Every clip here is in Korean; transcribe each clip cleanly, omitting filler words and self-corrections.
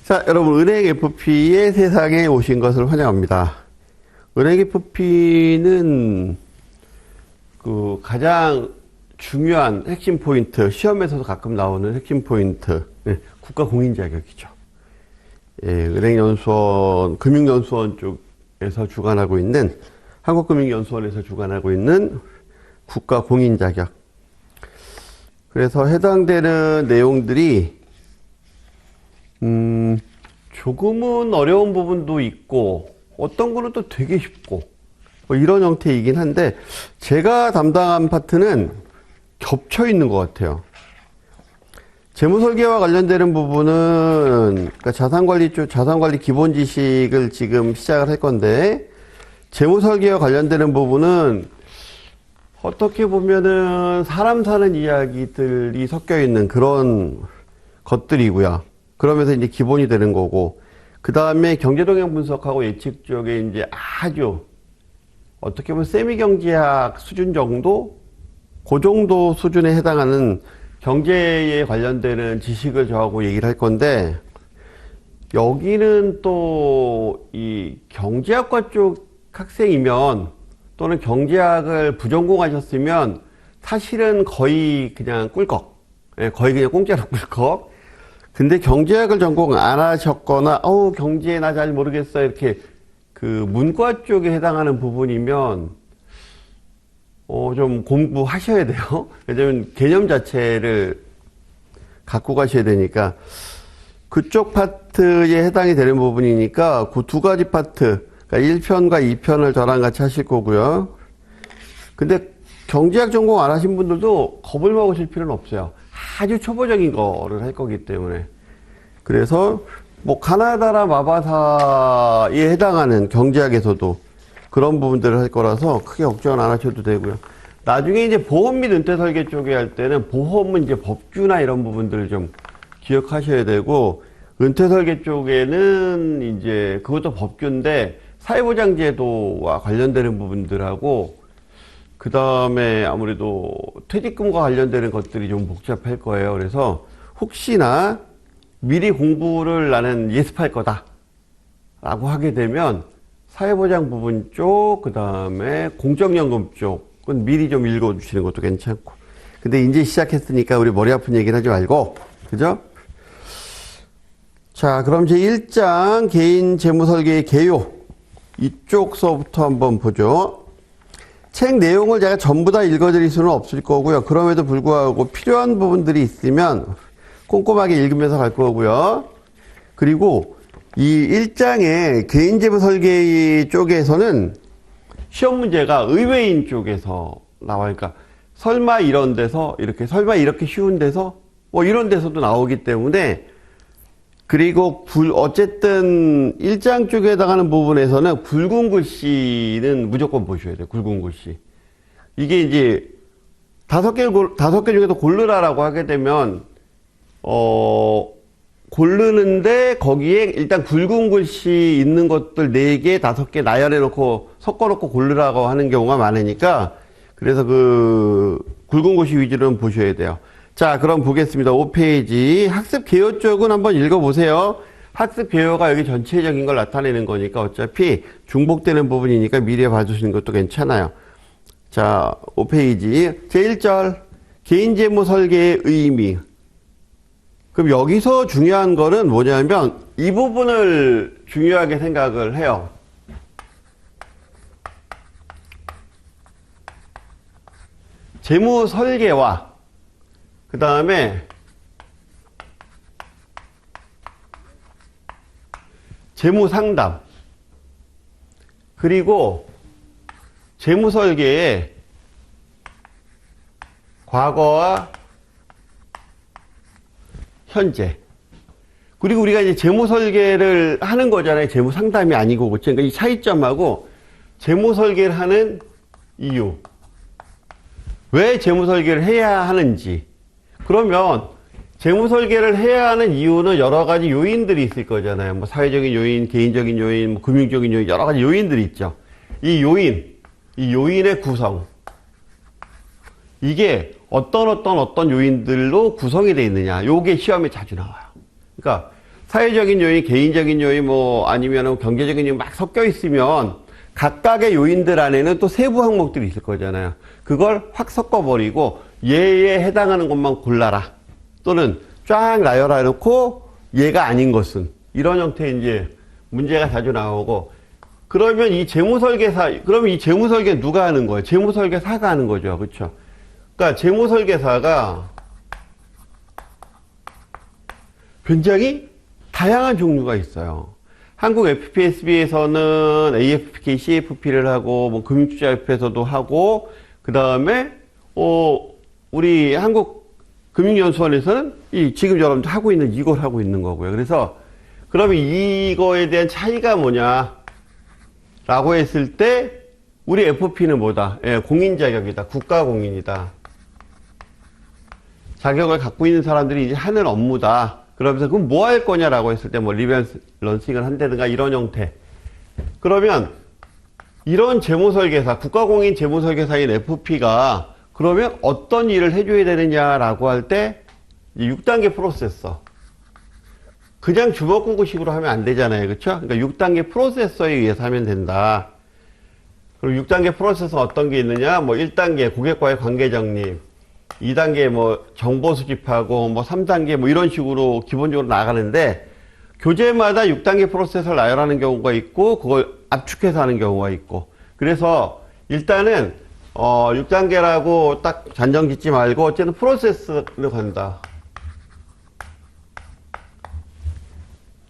자, 여러분, 은행 FP의 세상에 오신 것을 환영합니다. 은행 FP는 그 가장 중요한 핵심 포인트, 시험에서도 가끔 나오는 핵심 포인트, 국가 공인 자격이죠. 예, 은행연수원, 금융연수원 쪽에서 주관하고 있는, 한국금융연수원에서 주관하고 있는 국가 공인 자격. 그래서 해당되는 내용들이 조금은 어려운 부분도 있고 어떤 거는 또 되게 쉽고 뭐 이런 형태이긴 한데 제가 담당한 파트는 겹쳐 있는 것 같아요. 재무설계와 관련되는 부분은 그러니까 자산관리 기본 지식을 지금 시작을 할 건데 재무설계와 관련되는 부분은 어떻게 보면은 사람 사는 이야기들이 섞여 있는 그런 것들이고요. 그러면서 이제 기본이 되는 거고, 그 다음에 경제동향 분석하고 예측 쪽에 이제 아주 어떻게 보면 세미경제학 수준 정도? 그 정도 수준에 해당하는 경제에 관련되는 지식을 저하고 얘기를 할 건데, 여기는 또 이 경제학과 쪽 학생이면 또는 경제학을 부전공하셨으면 사실은 거의 그냥 꿀꺽. 거의 그냥 공짜로 꿀꺽. 근데 경제학을 전공 안 하셨거나, 경제 나 잘 모르겠어. 이렇게 그 문과 쪽에 해당하는 부분이면, 좀 공부하셔야 돼요. 왜냐면 개념 자체를 갖고 가셔야 되니까. 그쪽 파트에 해당이 되는 부분이니까 그 두 가지 파트, 그러니까 1편과 2편을 저랑 같이 하실 거고요. 근데 경제학 전공 안 하신 분들도 겁을 먹으실 필요는 없어요. 아주 초보적인 거를 할 거기 때문에. 그래서 뭐 가나다라 마바사에 해당하는 경제학에서도 그런 부분들을 할 거라서 크게 걱정은 안 하셔도 되고요. 나중에 이제 보험 및 은퇴 설계 쪽에 할 때는 보험은 이제 법규나 이런 부분들을 좀 기억하셔야 되고, 은퇴 설계 쪽에는 이제 그것도 법규인데 사회보장제도와 관련되는 부분들하고 그 다음에 아무래도 퇴직금과 관련되는 것들이 좀 복잡할 거예요. 그래서 혹시나 미리 공부를 나는 예습할 거다 라고 하게 되면 사회보장 부분 쪽, 그 다음에 공적연금 쪽은 미리 좀 읽어주시는 것도 괜찮고. 근데 이제 시작했으니까 우리 머리 아픈 얘기는 하지 말고, 그죠? 자, 그럼 제1장 개인 재무설계의 개요. 이쪽서부터 한번 보죠. 책 내용을 제가 전부 다 읽어드릴 수는 없을 거고요. 그럼에도 불구하고 필요한 부분들이 있으면 꼼꼼하게 읽으면서 갈 거고요. 그리고 이 1장의 개인재무 설계 쪽에서는 시험 문제가 의외인 쪽에서 나와요. 그러니까 설마 이런 데서 설마 이렇게 쉬운 데서 뭐 이런 데서도 나오기 때문에, 그리고 어쨌든 1장 쪽에 해당하는 부분에서는 굵은 글씨는 무조건 보셔야 돼요. 굵은 글씨. 이게 이제 5개 중에서 고르라라고 하게 되면 고르는데 거기에 일단 굵은 글씨 있는 것들 4개, 5개 나열해 놓고 섞어 놓고 고르라고 하는 경우가 많으니까, 그래서 그 굵은 글씨 위주로는 보셔야 돼요. 자, 그럼 보겠습니다. 5페이지. 학습 개요 쪽은 한번 읽어보세요. 학습 개요가 여기 전체적인 걸 나타내는 거니까 어차피 중복되는 부분이니까 미리 봐주시는 것도 괜찮아요. 자, 5페이지. 제1절. 개인재무 설계의 의미. 그럼 여기서 중요한 거는 뭐냐면 이 부분을 중요하게 생각을 해요. 재무 설계와 그 다음에 재무 상담, 그리고 재무 설계의 과거와 현재, 그리고 우리가 이제 재무 설계를 하는 거잖아요. 재무 상담이 아니고, 그렇죠? 그러니까 이 차이점하고 재무 설계를 하는 이유, 왜 재무 설계를 해야 하는지. 그러면 재무 설계를 해야 하는 이유는 여러 가지 요인들이 있을 거잖아요. 뭐 사회적인 요인, 개인적인 요인, 뭐 금융적인 요인, 여러 가지 요인들이 있죠. 이 요인의 구성. 이게 어떤 요인들로 구성이 되어 있느냐. 요게 시험에 자주 나와요. 그러니까 사회적인 요인, 개인적인 요인, 뭐 아니면 경제적인 요인 막 섞여 있으면 각각의 요인들 안에는 또 세부 항목들이 있을 거잖아요. 그걸 확 섞어버리고 얘에 해당하는 것만 골라라. 또는 쫙 나열해 놓고 얘가 아닌 것은 이런 형태의 이제 문제가 자주 나오고 그러면 이 재무설계사, 그러면 이 재무설계 누가 하는 거예요? 재무설계사가 하는 거죠. 그렇죠? 그러니까 재무설계사가 굉장히 다양한 종류가 있어요. 한국 FPSB에서는 AFPK, CFP를 하고, 뭐, 금융투자협회에서도 하고, 그 다음에, 우리 한국금융연수원에서는 지금 여러분들 하고 있는 이걸 하고 있는 거고요. 그래서, 그러면 이거에 대한 차이가 뭐냐, 라고 했을 때, 우리 FP는 뭐다? 예, 공인 자격이다. 국가공인이다. 자격을 갖고 있는 사람들이 이제 하는 업무다. 그러면서 그럼 뭐 할 거냐라고 했을 때 뭐 리밸런싱을 한다든가 이런 형태. 그러면 이런 재무설계사, 국가공인 재무설계사인 FP가 그러면 어떤 일을 해줘야 되느냐라고 할 때 6단계 프로세서. 그냥 주먹구구식으로 하면 안 되잖아요. 그렇죠? 그러니까 6단계 프로세서에 의해서 하면 된다. 그럼 6단계 프로세서 어떤 게 있느냐? 뭐 1단계 고객과의 관계 정립. 2단계 뭐 정보 수집하고 뭐 3단계 뭐 이런 식으로 기본적으로 나가는데 교재마다 6단계 프로세서를 나열하는 경우가 있고 그걸 압축해서 하는 경우가 있고 그래서 일단은 6단계라고 딱 단정 짓지 말고 어쨌든 프로세스로 간다.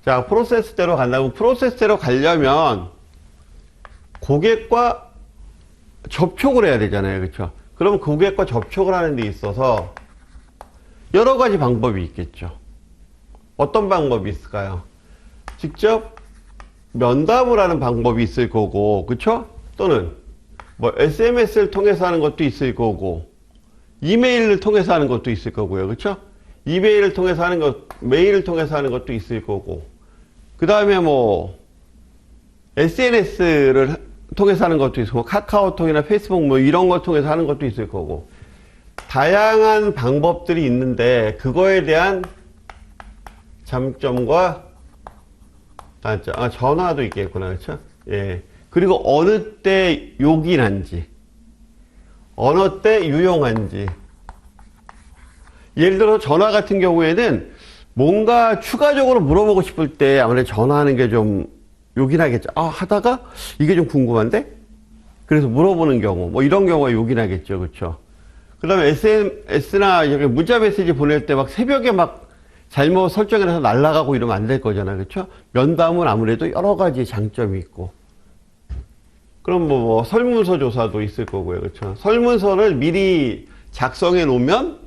자, 프로세스대로 간다고 프로세스대로 가려면 고객과 접촉을 해야 되잖아요. 그렇죠? 그럼 고객과 접촉을 하는 데 있어서 여러 가지 방법이 있겠죠. 어떤 방법이 있을까요? 직접 면담을 하는 방법이 있을 거고, 그쵸? 또는 뭐 SMS를 통해서 하는 것도 있을 거고, 이메일을 통해서 하는 것도 있을 거고요. 그쵸? 이메일을 통해서 하는 것, 메일을 통해서 하는 것도 있을 거고, 그 다음에 뭐 SNS를 통해서 하는 것도 있고 카카오톡이나 페이스북 뭐 이런 걸 통해서 하는 것도 있을 거고 다양한 방법들이 있는데 그거에 대한 장점과 단점, 전화도 있겠구나. 그렇죠? 예. 그리고 어느 때 요긴한지 어느 때 유용한지 예를 들어 전화 같은 경우에는 뭔가 추가적으로 물어보고 싶을 때 아무래도 전화하는 게 좀 요긴하겠죠. 하다가 이게 좀 궁금한데? 그래서 물어보는 경우, 뭐 이런 경우가 요긴하겠죠. 그렇죠? 그 다음에 SNS나 문자 메시지 보낼 때 막 새벽에 막 잘못 설정해서 날아가고 이러면 안 될 거잖아요. 그렇죠? 면담은 아무래도 여러 가지 장점이 있고. 그럼 뭐 설문서 조사도 있을 거고요. 그렇죠? 설문서를 미리 작성해 놓으면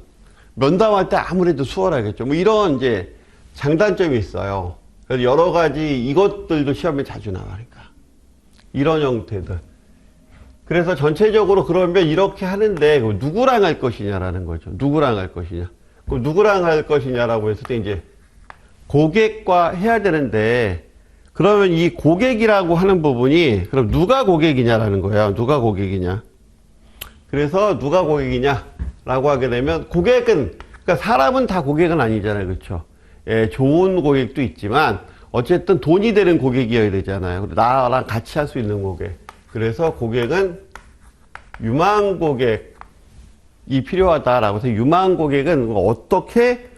면담할 때 아무래도 수월하겠죠. 뭐 이런 이제 장단점이 있어요. 그래서 여러 가지 이것들도 시험에 자주 나가니까. 이런 형태들. 그래서 전체적으로 그러면 이렇게 하는데 누구랑 할 것이냐라는 거죠. 누구랑 할 것이냐. 그럼 누구랑 할 것이냐라고 했을 때 이제 고객과 해야 되는데 그러면 이 고객이라고 하는 부분이 그럼 누가 고객이냐라는 거야. 누가 고객이냐. 그래서 누가 고객이냐라고 하게 되면 고객은 그러니까 사람은 다 고객은 아니잖아요. 그렇죠? 예, 좋은 고객도 있지만 어쨌든 돈이 되는 고객이어야 되잖아요. 나랑 같이 할 수 있는 고객. 그래서 고객은 유망 고객이 필요하다라고 해서 유망 고객은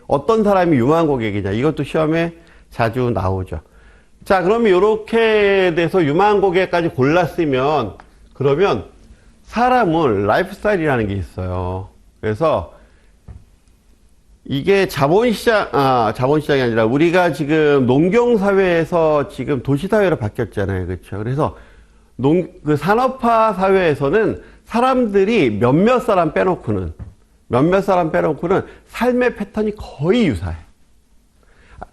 어떤 사람이 유망 고객이냐. 이것도 시험에 자주 나오죠. 자, 그러면 이렇게 돼서 유망 고객까지 골랐으면 그러면 사람은 라이프스타일이라는 게 있어요. 그래서 이게 자본시장이 아니라 우리가 지금 농경사회에서 지금 도시사회로 바뀌었잖아요. 그렇죠? 그래서 그 산업화 사회에서는 사람들이 몇몇 사람 빼놓고는 삶의 패턴이 거의 유사해.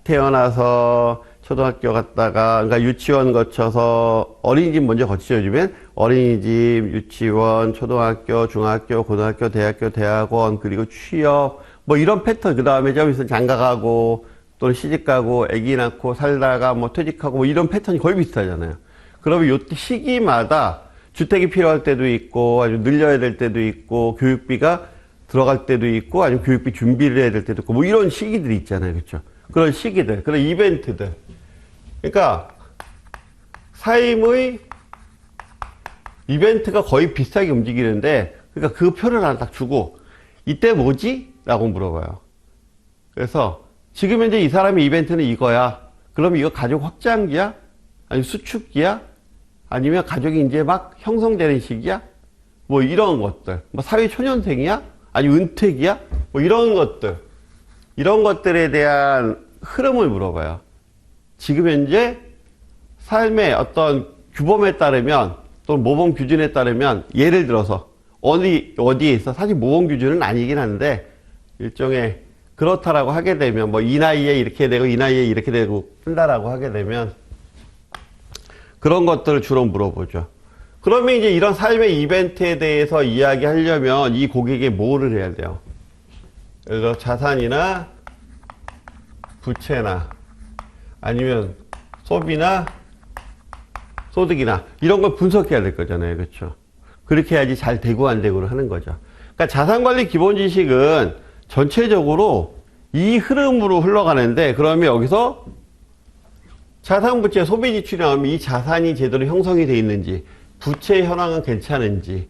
태어나서 초등학교 갔다가, 그러니까 유치원 거쳐서 어린이집 먼저 거치면 어린이집, 유치원, 초등학교, 중학교, 고등학교, 대학교, 대학원, 그리고 취업, 뭐 이런 패턴, 그 다음에 좀 있으면 장가가고, 또는 시집가고, 아기 낳고, 살다가 뭐 퇴직하고, 뭐 이런 패턴이 거의 비슷하잖아요. 그러면 요 시기마다 주택이 필요할 때도 있고, 아주 늘려야 될 때도 있고, 교육비가 들어갈 때도 있고, 아니면 교육비 준비를 해야 될 때도 있고, 뭐 이런 시기들이 있잖아요. 그렇죠? 그런 시기들, 그런 이벤트들. 그러니까 사임의 이벤트가 거의 비슷하게 움직이는데, 그러니까 그 표를 하나 딱 주고 이때 뭐지? 라고 물어봐요. 그래서 지금 현재 이 사람의 이벤트는 이거야. 그럼 이거 가족 확장기야? 아니면 수축기야? 아니면 가족이 이제 막 형성되는 시기야? 뭐 이런 것들. 뭐 사회 초년생이야? 아니면 은퇴기야? 뭐 이런 것들. 이런 것들에 대한 흐름을 물어봐요. 지금 현재 삶의 어떤 규범에 따르면, 또는 모범 기준에 따르면, 예를 들어서 어디에 있어? 사실 모범 기준은 아니긴 한데 일종의 그렇다라고 하게 되면, 뭐 이 나이에 이렇게 되고 이 나이에 이렇게 되고 한다라고 하게 되면 그런 것들을 주로 물어보죠. 그러면 이제 이런 삶의 이벤트에 대해서 이야기하려면 이 고객이 뭐를 해야 돼요? 예를 들어 자산이나 부채나 아니면 소비나 소득이나 이런 걸 분석해야 될 거잖아요. 그렇죠? 그렇게 해야지 잘 되고 안 되고를 하는 거죠. 그러니까 자산관리 기본 지식은 전체적으로 이 흐름으로 흘러가는데, 그러면 여기서 자산, 부채, 소비 지출이 나오면 이 자산이 제대로 형성이 되어 있는지, 부채 현황은 괜찮은지,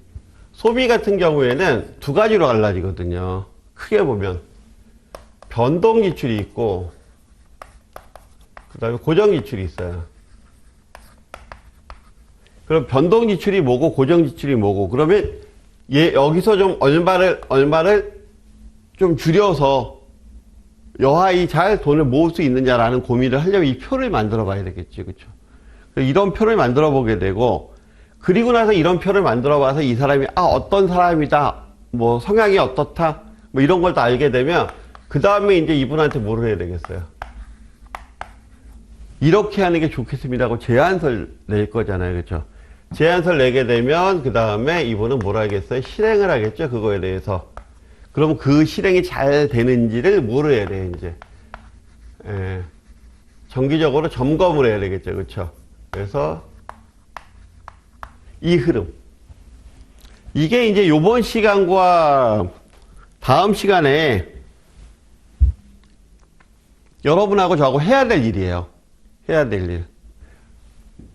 소비 같은 경우에는 두 가지로 갈라지거든요. 크게 보면 변동 지출이 있고 그 다음에 고정 지출이 있어요. 그럼 변동 지출이 뭐고 고정 지출이 뭐고, 그러면 여기서 좀 얼마를 좀 줄여서 여하이 잘 돈을 모을 수 있느냐라는 고민을 하려면 이 표를 만들어 봐야 되겠지. 그렇죠? 이런 표를 만들어 보게 되고, 그리고 나서 이런 표를 만들어 봐서 이 사람이 어떤 사람이다, 뭐 성향이 어떻다, 뭐 이런 걸 다 알게 되면 그 다음에 이제 이분한테 뭐를 해야 되겠어요? 이렇게 하는 게 좋겠습니다 하고 제안서를 낼 거잖아요. 그렇죠? 제안서를 내게 되면 그 다음에 이분은 뭐라 하겠어요? 실행을 하겠죠. 그거에 대해서. 그럼 그 실행이 잘 되는지를 뭐를 해야 돼요? 이제 정기적으로 점검을 해야 되겠죠. 그렇죠? 그래서 이 흐름, 이게 이제 요번 시간과 다음 시간에 여러분하고 저하고 해야 될 일이에요. 해야 될 일.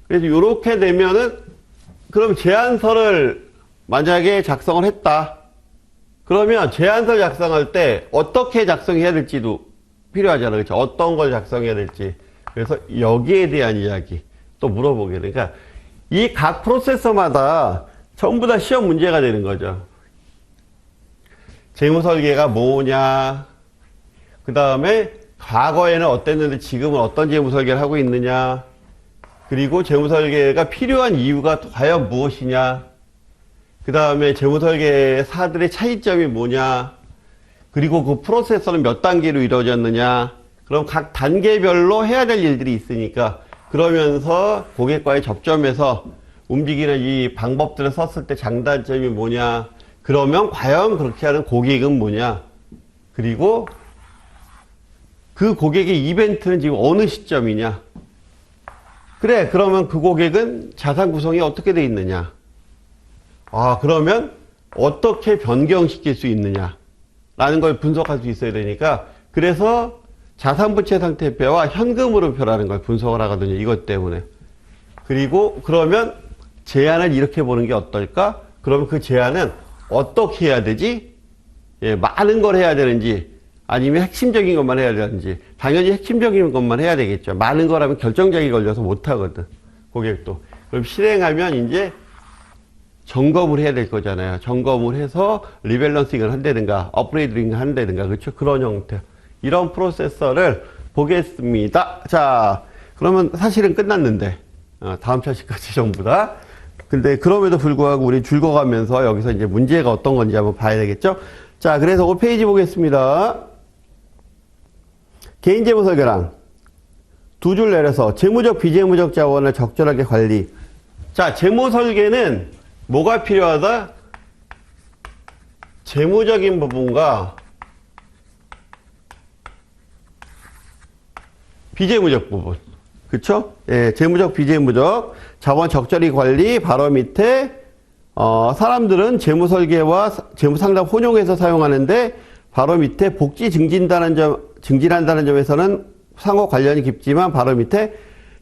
그래서 이렇게 되면은, 그럼 제안서를 만약에 작성을 했다. 그러면 제안서 작성할 때 어떻게 작성해야 될지도 필요하잖아요. 그렇죠? 어떤 걸 작성해야 될지. 그래서 여기에 대한 이야기 또 물어보게 되니까, 그러니까 이 각 프로세서마다 전부 다 시험 문제가 되는 거죠. 재무설계가 뭐냐, 그 다음에 과거에는 어땠는데 지금은 어떤 재무설계를 하고 있느냐, 그리고 재무설계가 필요한 이유가 과연 무엇이냐, 그 다음에 재무설계사들의 차이점이 뭐냐, 그리고 그 프로세서는 몇 단계로 이루어졌느냐, 그럼 각 단계별로 해야 될 일들이 있으니까, 그러면서 고객과의 접점에서 움직이는 이 방법들을 썼을 때 장단점이 뭐냐, 그러면 과연 그렇게 하는 고객은 뭐냐, 그리고 그 고객의 이벤트는 지금 어느 시점이냐, 그래, 그러면 그 고객은 자산 구성이 어떻게 돼 있느냐, 그러면 어떻게 변경시킬 수 있느냐 라는 걸 분석할 수 있어야 되니까, 그래서 자산부채 상태표와 현금흐름표라는 걸 분석을 하거든요. 이것 때문에. 그리고 그러면 제안을 이렇게 보는 게 어떨까? 그러면 그 제안은 어떻게 해야 되지? 많은 걸 해야 되는지, 아니면 핵심적인 것만 해야 되는지. 당연히 핵심적인 것만 해야 되겠죠. 많은 거라면 결정적이 걸려서 못하거든, 고객도. 그럼 실행하면 이제 점검을 해야 될 거잖아요. 점검을 해서 리밸런싱을 한다든가 업그레이딩을 한다든가, 그렇죠? 그런 형태, 이런 프로세서를 보겠습니다. 자, 그러면 사실은 끝났는데 다음 차시까지 전부 다. 근데 그럼에도 불구하고 우리 즐거워가면서 여기서 이제 문제가 어떤 건지 한번 봐야 되겠죠? 자, 그래서 5페이지 보겠습니다. 개인재무설계랑 두 줄 내려서 재무적 비재무적 자원을 적절하게 관리. 자, 재무설계는 뭐가 필요하다? 재무적인 부분과 비재무적 부분. 그쵸? 예, 재무적, 비재무적 자원 적절히 관리. 바로 밑에 사람들은 재무설계와 재무상담 혼용해서 사용하는데, 바로 밑에 복지 증진한다는 점에서는 상호 관련이 깊지만 바로 밑에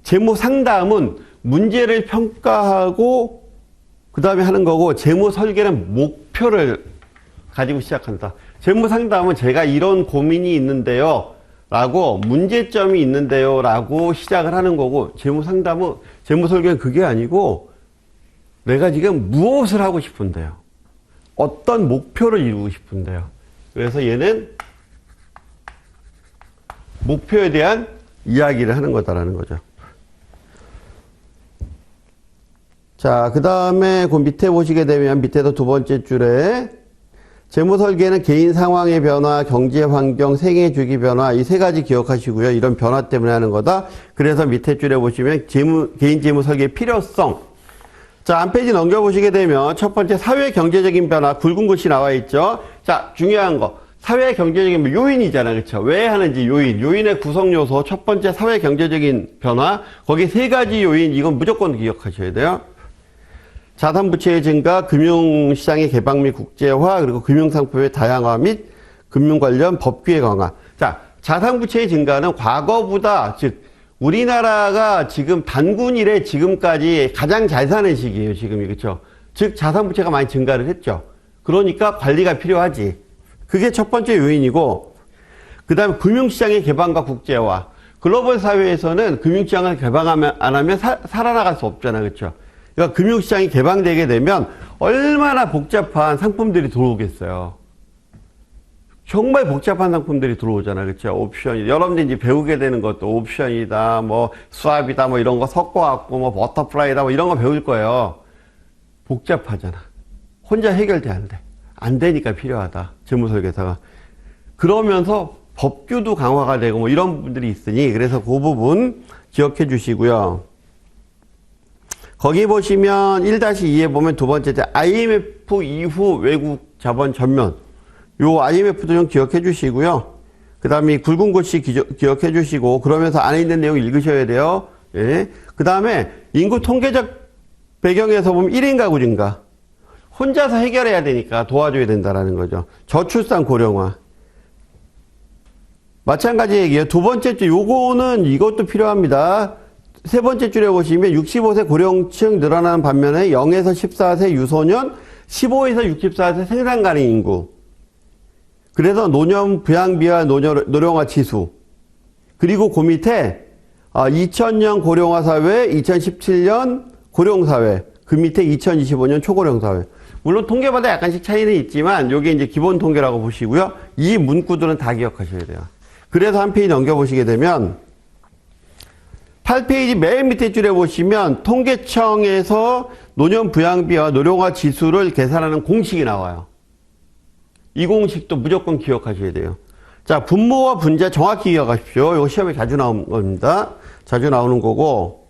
재무 상담은 문제를 평가하고 그 다음에 하는 거고, 재무 설계는 목표를 가지고 시작한다. 재무 상담은 제가 이런 고민이 있는데요 라고, 문제점이 있는데요 라고 시작을 하는 거고, 재무 상담은, 재무 설계는 그게 아니고 내가 지금 무엇을 하고 싶은데요, 어떤 목표를 이루고 싶은데요. 그래서 얘는 목표에 대한 이야기를 하는 거다라는 거죠. 자, 그 다음에 그 밑에 보시게 되면 밑에도 두 번째 줄에 재무 설계는 개인 상황의 변화, 경제 환경, 생애 주기 변화, 이 세 가지 기억하시고요. 이런 변화 때문에 하는 거다. 그래서 밑에 줄에 보시면 개인 재무 설계의 필요성. 자, 한 페이지 넘겨보시게 되면 첫 번째 사회 경제적인 변화, 굵은 글씨 나와 있죠. 자, 중요한 거. 사회 경제적인 요인이잖아요. 그렇죠? 왜 하는지 요인. 요인의 구성 요소. 첫 번째 사회 경제적인 변화. 거기 세 가지 요인. 이건 무조건 기억하셔야 돼요. 자산부채의 증가, 금융시장의 개방 및 국제화, 그리고 금융상품의 다양화 및 금융 관련 법규의 강화. 자, 자산부채의 증가는 과거보다, 즉 우리나라가 지금 단군 이래 지금까지 가장 잘 사는 시기예요. 지금이. 그렇죠? 즉 자산부채가 많이 증가를 했죠. 그러니까 관리가 필요하지. 그게 첫 번째 요인이고, 그 다음에 금융시장의 개방과 국제화. 글로벌 사회에서는 금융시장을 개방 안 하면 살아나갈 수 없잖아요. 그렇죠? 그러니까 금융시장이 개방되게 되면 얼마나 복잡한 상품들이 들어오겠어요. 정말 복잡한 상품들이 들어오잖아요. 그렇죠? 옵션. 여러분들이 이제 배우게 되는 것도 옵션이다, 뭐 수합이다, 뭐 이런 거 섞어갖고 뭐 버터플라이다, 뭐 이런 거 배울 거예요. 복잡하잖아. 혼자 해결돼 안 돼. 안 되니까 필요하다. 재무설계사가. 그러면서 법규도 강화가 되고 뭐 이런 부분들이 있으니, 그래서 그 부분 기억해 주시고요. 거기 보시면 1-2에 보면 두 번째 IMF 이후 외국 자본 전면. 요 IMF도 좀 기억해 주시고요. 그 다음에 굵은 글씨 기억해 주시고, 그러면서 안에 있는 내용 읽으셔야 돼요. 예. 그 다음에 인구 통계적 배경에서 보면 1인 가구 증가. 혼자서 해결해야 되니까 도와줘야 된다라는 거죠. 저출산 고령화. 마찬가지 얘기예요. 두 번째 줄, 요거는 이것도 필요합니다. 세 번째 줄에 보시면 65세 고령층 늘어나는 반면에 0에서 14세 유소년, 15에서 64세 생산 가능 인구. 그래서 노년 부양비와 노령화 지수. 그리고 그 밑에 2000년 고령화 사회, 2017년 고령 사회. 그 밑에 2025년 초고령 사회. 물론 통계마다 약간씩 차이는 있지만 요게 이제 기본 통계라고 보시고요. 이 문구들은 다 기억하셔야 돼요. 그래서 한 페이지 넘겨보시게 되면 8페이지 맨 밑에 줄에 보시면 통계청에서 노년 부양비와 노령화 지수를 계산하는 공식이 나와요. 이 공식도 무조건 기억하셔야 돼요. 자, 분모와 분자 정확히 기억하십시오. 이거 시험에 자주 나오는 겁니다. 자주 나오는 거고.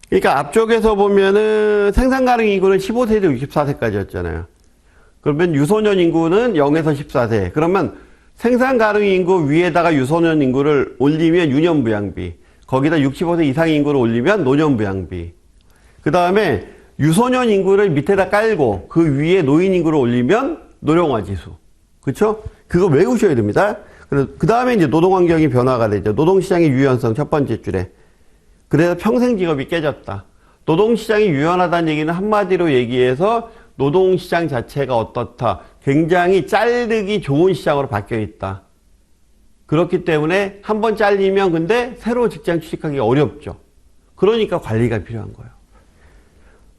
그러니까 앞쪽에서 보면은 생산 가능 인구는 15세에서 64세까지였잖아요. 그러면 유소년 인구는 0에서 14세. 그러면 생산 가능 인구 위에다가 유소년 인구를 올리면 유년 부양비. 거기다 65세 이상 인구를 올리면 노년 부양비. 그 다음에 유소년 인구를 밑에다 깔고 그 위에 노인 인구를 올리면 노령화 지수. 그쵸? 그거 외우셔야 됩니다. 그 다음에 이제 노동환경이 변화가 되죠. 노동시장의 유연성 첫 번째 줄에. 그래서 평생 직업이 깨졌다. 노동시장이 유연하다는 얘기는 한마디로 얘기해서 노동시장 자체가 어떻다. 굉장히 잘르기 좋은 시장으로 바뀌어 있다. 그렇기 때문에 한번 잘리면 근데 새로 직장 취직하기 어렵죠. 그러니까 관리가 필요한 거예요.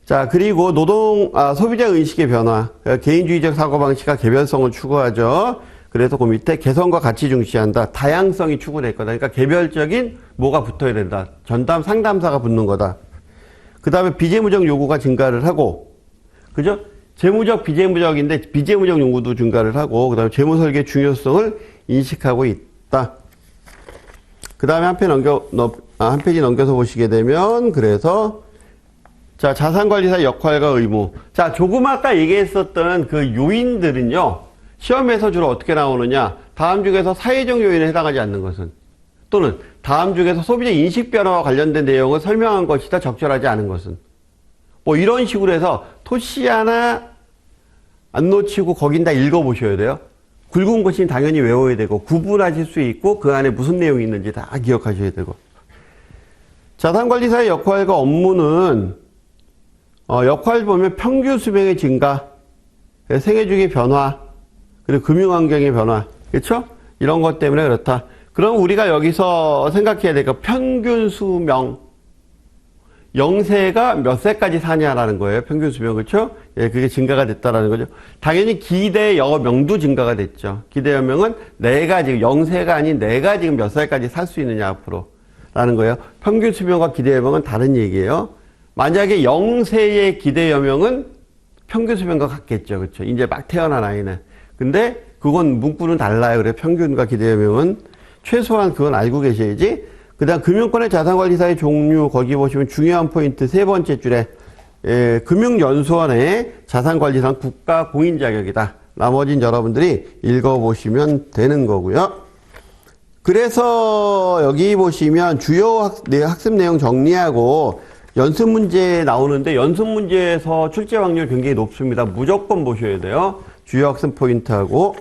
자, 그리고 소비자 의식의 변화. 개인주의적 사고방식과 개별성을 추구하죠. 그래서 그 밑에 개성과 가치 중시한다. 다양성이 추구될 거다. 그러니까 개별적인 뭐가 붙어야 된다. 전담 상담사가 붙는 거다. 그 다음에 비재무적 요구가 증가를 하고, 그죠? 재무적, 비재무적인데 비재무적 요구도 증가를 하고, 그 다음에 재무설계의 중요성을 인식하고 있다. 그 다음에 한 페이지 넘겨서 보시게 되면, 그래서 자, 자산관리사 역할과 의무. 자, 조금 아까 얘기했었던 그 요인들은요, 시험에서 주로 어떻게 나오느냐. 다음 중에서 사회적 요인에 해당하지 않는 것은, 또는 다음 중에서 소비자 인식 변화와 관련된 내용을 설명한 것이다 적절하지 않은 것은. 뭐 이런 식으로 해서 토시 하나 안 놓치고 거긴 다 읽어보셔야 돼요. 굵은 것이 당연히 외워야 되고 구분하실 수 있고 그 안에 무슨 내용이 있는지 다 기억하셔야 되고. 자산관리사의 역할과 업무는 역할 보면 평균 수명의 증가, 생애 중의 변화, 그리고 금융환경의 변화, 그렇죠? 이런 것 때문에 그렇다. 그럼 우리가 여기서 생각해야 될 거 평균 수명, 영세가 몇 세까지 사냐라는 거예요. 평균 수명, 그렇죠? 예, 그게 증가가 됐다라는 거죠. 당연히 기대 여명도 증가가 됐죠. 기대 여명은 내가 지금 영세가 아닌 내가 지금 몇 살까지 살 수 있느냐 앞으로 라는 거예요. 평균 수명과 기대 여명은 다른 얘기예요. 만약에 영세의 기대 여명은 평균 수명과 같겠죠, 그렇죠? 이제 막 태어난 아이는. 근데 그건 문구는 달라요. 그래 평균과 기대 여명은 최소한 그건 알고 계셔야지. 그다음 금융권의 자산관리사의 종류 거기 보시면 중요한 포인트 세 번째 줄에 금융연수원의 자산관리사는 국가 공인 자격이다. 나머지는 여러분들이 읽어보시면 되는 거고요. 그래서 여기 보시면 주요 학습 내용 정리하고 연습 문제 나오는데 연습 문제에서 출제 확률 굉장히 높습니다. 무조건 보셔야 돼요. 주요 학습 포인트하고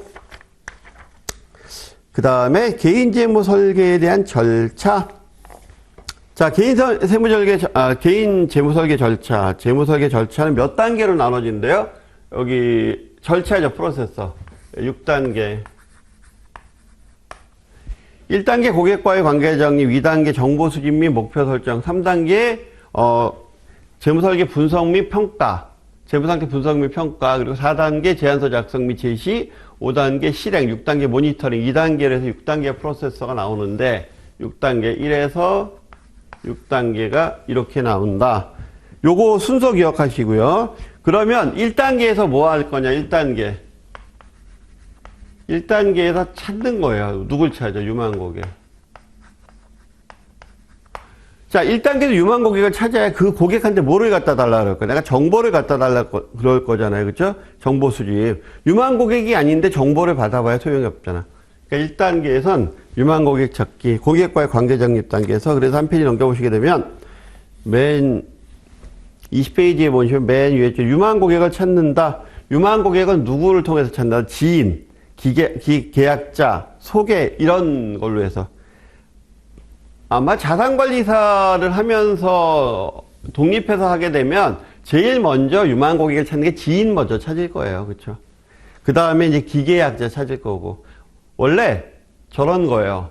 그 다음에 개인 재무 설계에 대한 절차. 자, 개인 재무 설계 절차. 재무 설계 절차는 몇 단계로 나눠진대요? 여기 절차죠, 프로세서. 6단계. 1단계 고객과의 관계 정립, 2단계 정보 수집 및 목표 설정, 3단계 재무 설계 분석 및 평가. 재무 상태 분석 및 평가, 그리고 4단계 제안서 작성 및 제시, 5단계 실행, 6단계 모니터링, 2단계에서 6단계 프로세서가 나오는데 6단계 1에서 6단계가 이렇게 나온다. 요거 순서 기억하시고요. 그러면 1단계에서 뭐 할 거냐? 1단계에서 찾는 거예요. 누굴 찾아? 유망 고객. 자, 1단계에서 유망 고객을 찾아야 그 고객한테 뭐를 갖다 달라 그럴 거야. 내가 정보를 갖다 달라 그럴 거잖아요. 그렇죠? 정보 수집. 유망 고객이 아닌데 정보를 받아봐야 소용이 없잖아. 그러니까 1단계에선 유망 고객 찾기, 고객과의 관계 정립 단계에서 그래서 한 페이지 넘겨보시게 되면 맨 20페이지에 보시면 맨 위에 유망 고객을 찾는다. 유망 고객은 누구를 통해서 찾는다? 지인, 계약자, 소개 이런 걸로 해서 아마 자산관리사를 하면서 독립해서 하게 되면 제일 먼저 유망 고객을 찾는 게 지인 먼저 찾을 거예요. 그렇죠? 그 다음에 이제 기계약자 찾을 거고 원래 저런 거예요.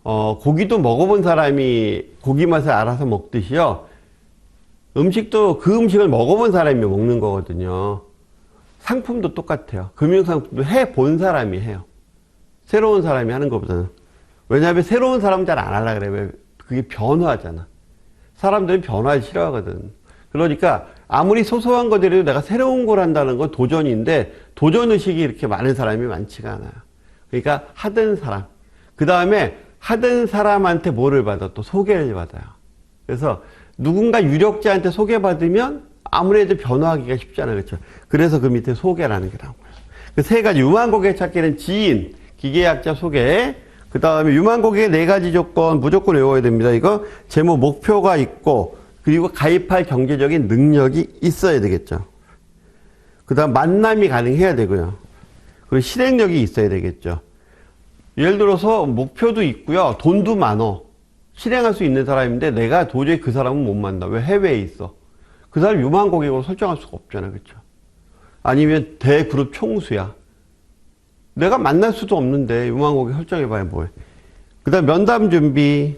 고기도 먹어본 사람이 고기 맛을 알아서 먹듯이요. 음식도 그 음식을 먹어본 사람이 먹는 거거든요. 상품도 똑같아요. 금융상품도 해본 사람이 해요. 새로운 사람이 하는 것보다는. 왜냐하면 새로운 사람은 잘 안 하려고 그래. 왜? 그게 변화잖아. 사람들은 변화를 싫어하거든. 그러니까 아무리 소소한 것들이라도 내가 새로운 걸 한다는 건 도전인데 도전의식이 이렇게 많은 사람이 많지가 않아요. 그러니까 하던 사람. 그 다음에 하던 사람한테 뭐를 받아? 또 소개를 받아요. 그래서 누군가 유력자한테 소개받으면 아무래도 변화하기가 쉽잖아요. 그렇죠? 그래서 그 밑에 소개라는 게 나온 거예요. 그 세 가지 유망 고객 찾기는 지인, 기계약자 소개, 그 다음에 유망 고객의 네 가지 조건 무조건 외워야 됩니다. 이거 재무 목표가 있고 그리고 가입할 경제적인 능력이 있어야 되겠죠. 그 다음 만남이 가능해야 되고요. 그리고 실행력이 있어야 되겠죠. 예를 들어서 목표도 있고요. 돈도 많어. 실행할 수 있는 사람인데 내가 도저히 그 사람은 못 만나. 왜? 해외에 있어. 그 사람 유망 고객으로 설정할 수가 없잖아요. 그렇죠? 아니면 대그룹 총수야. 내가 만날 수도 없는데 유망 고객 설정해봐야 뭐해. 그 다음 면담 준비.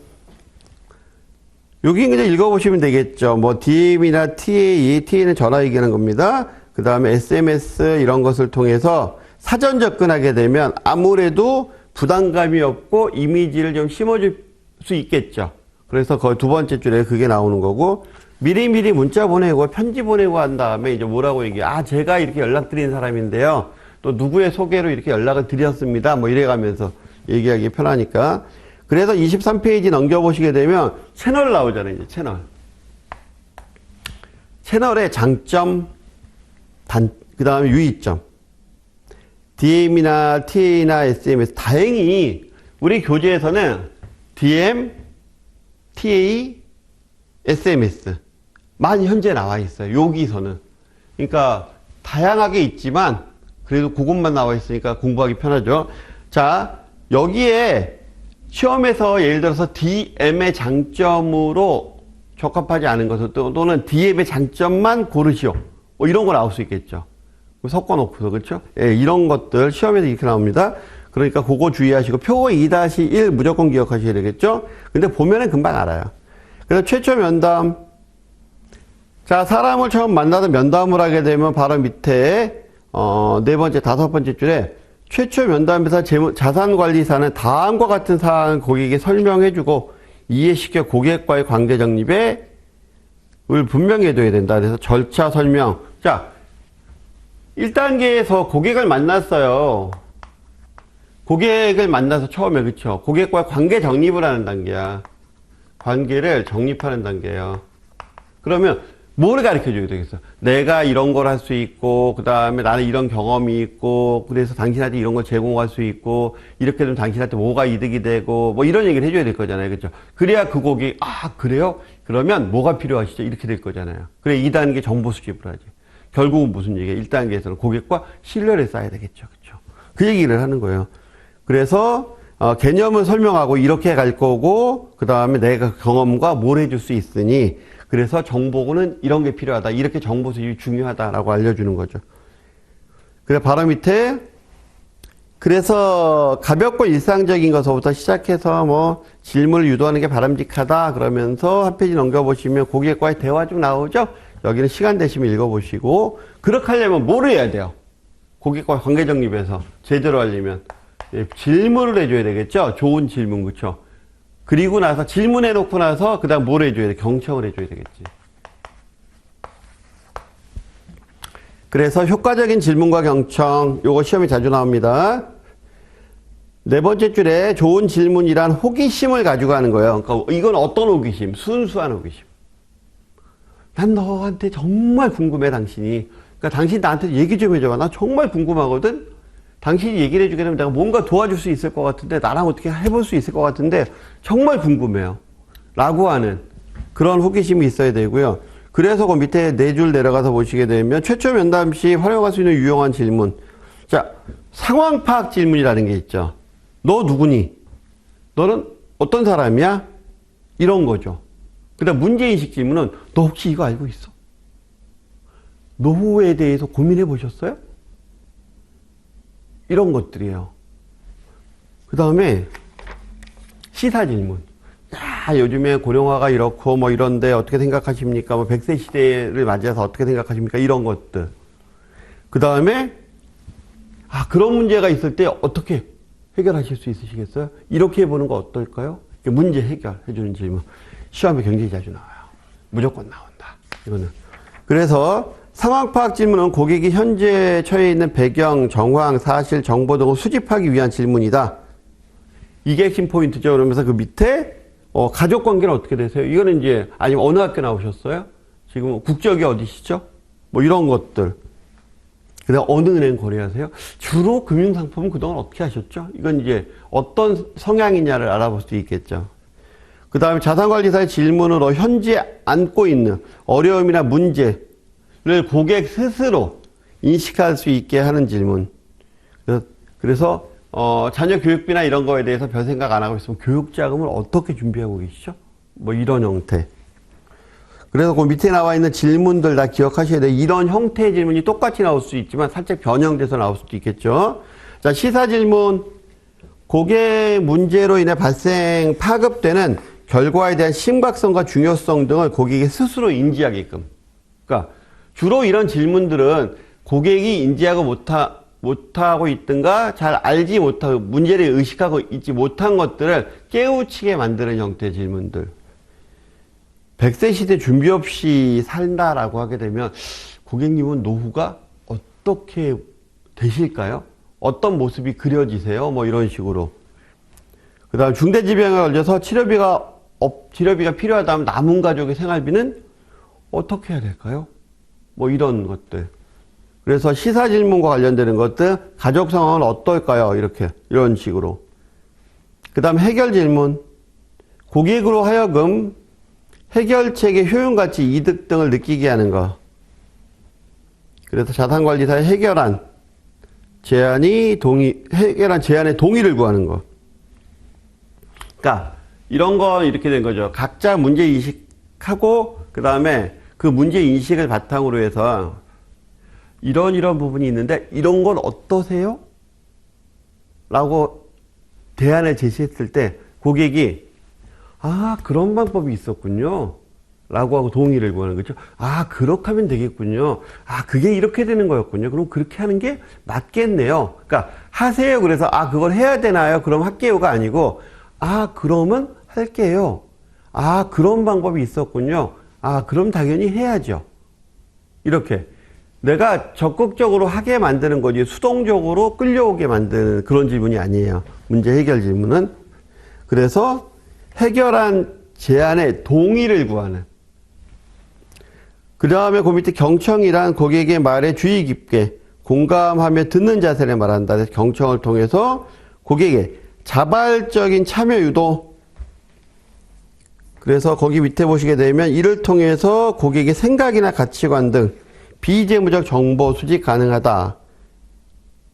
여기 그냥 읽어보시면 되겠죠. 뭐 DM이나 TA, TA는 전화 얘기하는 겁니다. 그 다음에 SMS 이런 것을 통해서 사전 접근하게 되면 아무래도 부담감이 없고 이미지를 좀 심어줄 수 있겠죠. 그래서 거의 두 번째 줄에 그게 나오는 거고 미리미리 문자 보내고 편지 보내고 한 다음에 이제 뭐라고 얘기해. 아, 제가 이렇게 연락드린 사람인데요. 또 누구의 소개로 이렇게 연락을 드렸습니다. 뭐 이래가면서 얘기하기 편하니까. 그래서 23페이지 넘겨보시게 되면 채널 나오잖아요. 이제 채널. 채널의 장점, 그 다음에 유의점. DM이나 TA나 SMS. 다행히 우리 교재에서는 DM, TA, SMS. 만 현재 나와 있어요. 여기서는. 그러니까 다양하게 있지만 그래도 그것만 나와 있으니까 공부하기 편하죠. 자, 여기에 시험에서 예를 들어서 DM의 장점으로 적합하지 않은 것을 또는 DM의 장점만 고르시오. 뭐 이런 거 나올 수 있겠죠. 섞어놓고서, 그렇죠? 예, 이런 것들 시험에서 이렇게 나옵니다. 그러니까 그거 주의하시고 표 2-1 무조건 기억하셔야 되겠죠? 근데 보면은 금방 알아요. 그래서 최초 면담. 자, 사람을 처음 만나서 면담을 하게 되면 바로 밑에 네 번째, 다섯 번째 줄에 최초 면담에서 자산관리사는 다음과 같은 사항을 고객에게 설명해주고 이해시켜 고객과의 관계 정립에 을 분명히 해둬야 된다. 그래서 절차 설명. 자, 1단계에서 고객을 만났어요. 고객을 만나서 처음에, 그쵸? 고객과의 관계 정립을 하는 단계야. 관계를 정립하는 단계예요. 그러면 뭐를 가르쳐 줘야 되겠어? 내가 이런 걸 할 수 있고, 그 다음에 나는 이런 경험이 있고, 그래서 당신한테 이런 걸 제공할 수 있고, 이렇게 되면 당신한테 뭐가 이득이 되고, 뭐 이런 얘기를 해줘야 될 거잖아요. 그죠? 그래야 그 고객이, 아, 그래요? 그러면 뭐가 필요하시죠? 이렇게 될 거잖아요. 그래, 2단계 정보 수집을 하지. 결국은 무슨 얘기예요? 1단계에서는 고객과 신뢰를 쌓아야 되겠죠. 그죠? 그 얘기를 하는 거예요. 그래서, 개념을 설명하고 이렇게 갈 거고, 그 다음에 내가 경험과 뭘 해줄 수 있으니, 그래서 정보는 이런 게 필요하다. 이렇게 정보 수집이 중요하다라고 알려주는 거죠. 그래, 바로 밑에, 그래서 가볍고 일상적인 것부터 시작해서 뭐 질문을 유도하는 게 바람직하다. 그러면서 한 페이지 넘겨보시면 고객과의 대화 좀 나오죠? 여기는 시간 되시면 읽어보시고, 그렇게 하려면 뭘 해야 돼요? 고객과 관계 정립에서 제대로 하려면 질문을 해줘야 되겠죠? 좋은 질문, 그쵸? 그리고 나서 질문해 놓고 나서 그 다음 뭘 해줘야 돼? 경청을 해줘야 되겠지. 그래서 효과적인 질문과 경청, 요거 시험에 자주 나옵니다. 네 번째 줄에 좋은 질문이란 호기심을 가지고 하는 거예요. 그러니까 이건 어떤 호기심? 순수한 호기심. 난 너한테 정말 궁금해, 당신이. 그러니까 당신 나한테 얘기 좀 해줘봐. 나 정말 궁금하거든? 당신이 얘기를 해주게 되면 내가 뭔가 도와줄 수 있을 것 같은데, 나랑 어떻게 해볼 수 있을 것 같은데, 정말 궁금해요. 라고 하는 그런 호기심이 있어야 되고요. 그래서 그 밑에 네 줄 내려가서 보시게 되면, 최초 면담 시 활용할 수 있는 유용한 질문. 자, 상황 파악 질문이라는 게 있죠. 너 누구니? 너는 어떤 사람이야? 이런 거죠. 그 다음 문제인식 질문은, 너 혹시 이거 알고 있어? 노후에 대해서 고민해 보셨어요? 이런 것들이에요. 그 다음에 시사 질문. 야, 요즘에 고령화가 이렇고 뭐 이런데 어떻게 생각하십니까? 뭐 100세 시대를 맞이해서 어떻게 생각하십니까? 이런 것들. 그 다음에 그런 문제가 있을 때 어떻게 해결하실 수 있으시겠어요? 이렇게 해보는 거 어떨까요? 문제 해결해주는 질문. 시험에 굉장히 자주 나와요. 무조건 나온다. 이거는. 그래서 상황 파악 질문은 고객이 현재 처해 있는 배경, 정황, 사실, 정보 등을 수집하기 위한 질문이다. 이게 핵심 포인트죠. 그러면서 그 밑에 가족 관계는 어떻게 되세요? 이거는 이제 아니면 어느 학교 나오셨어요? 지금 국적이 어디시죠? 뭐 이런 것들. 그다음 어느 은행 거래하세요? 주로 금융상품은 그동안 어떻게 하셨죠? 이건 이제 어떤 성향이냐를 알아볼 수 있겠죠. 그 다음에 자산관리사의 질문으로 현재 안고 있는 어려움이나 문제를 고객 스스로 인식할 수 있게 하는 질문. 그래서 자녀 교육비나 이런 거에 대해서 별 생각 안 하고 있으면 교육자금을 어떻게 준비하고 계시죠? 뭐 이런 형태. 그래서 그 밑에 나와 있는 질문들 다 기억하셔야 돼요. 이런 형태의 질문이 똑같이 나올 수 있지만 살짝 변형돼서 나올 수도 있겠죠. 자, 시사 질문. 고객 문제로 인해 파급되는 결과에 대한 심각성과 중요성 등을 고객이 스스로 인지하게끔. 그러니까 주로 이런 질문들은 고객이 인지하고 못하고 있든가 잘 알지 못하고 문제를 의식하고 있지 못한 것들을 깨우치게 만드는 형태의 질문들. 100세 시대 준비 없이 산다라고 하게 되면 고객님은 노후가 어떻게 되실까요? 어떤 모습이 그려지세요? 뭐 이런 식으로. 그 다음 중대질병에 걸려서 치료비가 필요하다면 남은 가족의 생활비는 어떻게 해야 될까요? 뭐 이런 것들. 그래서 시사 질문과 관련되는 것들, 가족 상황은 어떨까요? 이런 식으로. 그 다음 해결 질문. 고객으로 하여금 해결책의 효용, 가치, 이득 등을 느끼게 하는 거. 그래서 자산관리사의 해결안. 해결한 제안의 동의를 구하는 거. 그러니까 이런 건 이렇게 된 거죠. 각자 문제 인식하고 그 다음에 그 문제 인식을 바탕으로 해서 이런 부분이 있는데 이런 건 어떠세요? 라고 대안을 제시했을 때 고객이 그런 방법이 있었군요. 라고 하고 동의를 구하는 거죠. 그렇게 하면 되겠군요. 그게 이렇게 되는 거였군요. 그럼 그렇게 하는 게 맞겠네요. 그러니까 하세요. 그래서 그걸 해야 되나요? 그럼 할게요가 아니고 그러면 할게요. 그런 방법이 있었군요. 그럼 당연히 해야죠. 이렇게 내가 적극적으로 하게 만드는 거지 수동적으로 끌려오게 만드는 그런 질문이 아니에요. 문제 해결 질문은. 그래서 해결한 제안의 동의를 구하는. 그 다음에 그 밑에 경청이란 고객의 말에 주의 깊게 공감하며 듣는 자세를 말한다. 그래서 경청을 통해서 고객의 자발적인 참여 유도. 그래서 거기 밑에 보시게 되면 이를 통해서 고객의 생각이나 가치관 등 비재무적 정보 수집 가능하다.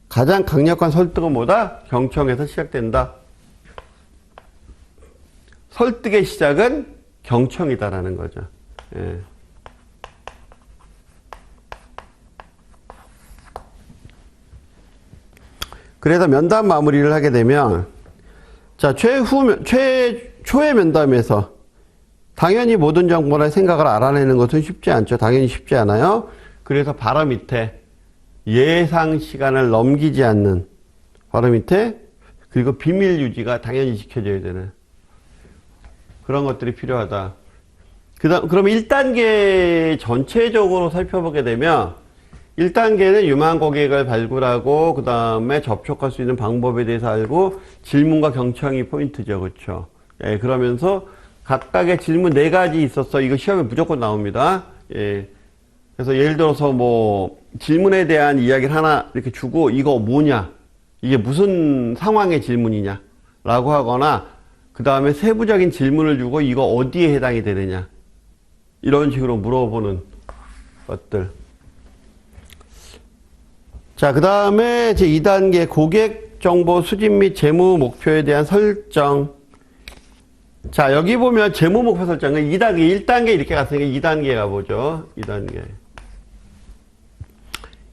가장 강력한 설득은 뭐다? 경청에서 시작된다. 설득의 시작은 경청이다라는 거죠. 예. 그래서 면담 마무리를 하게 되면 초의 면담에서 당연히 모든 정보나 생각을 알아내는 것은 쉽지 않죠. 당연히 쉽지 않아요. 그래서 바로 밑에 예상 시간을 넘기지 않는 바로 밑에 그리고 비밀 유지가 당연히 지켜져야 되는 그런 것들이 필요하다. 그럼 1단계 전체적으로 살펴보게 되면 1단계는 유망 고객을 발굴하고 그 다음에 접촉할 수 있는 방법에 대해서 알고 질문과 경청이 포인트죠. 그렇죠? 예, 그러면서 각각의 질문 4가지 있었어. 이거 시험에 무조건 나옵니다. 예. 그래서 예를 들어서 질문에 대한 이야기를 하나 이렇게 주고 이거 뭐냐? 이게 무슨 상황의 질문이냐? 라고 하거나 그 다음에 세부적인 질문을 주고 이거 어디에 해당이 되느냐? 이런 식으로 물어보는 것들. 자, 그 다음에 제 2단계 고객 정보 수집 및 재무 목표에 대한 설정. 자, 여기 보면 재무 목표 설정은 2단계, 1단계 이렇게 갔으니까 2단계 가보죠. 2단계.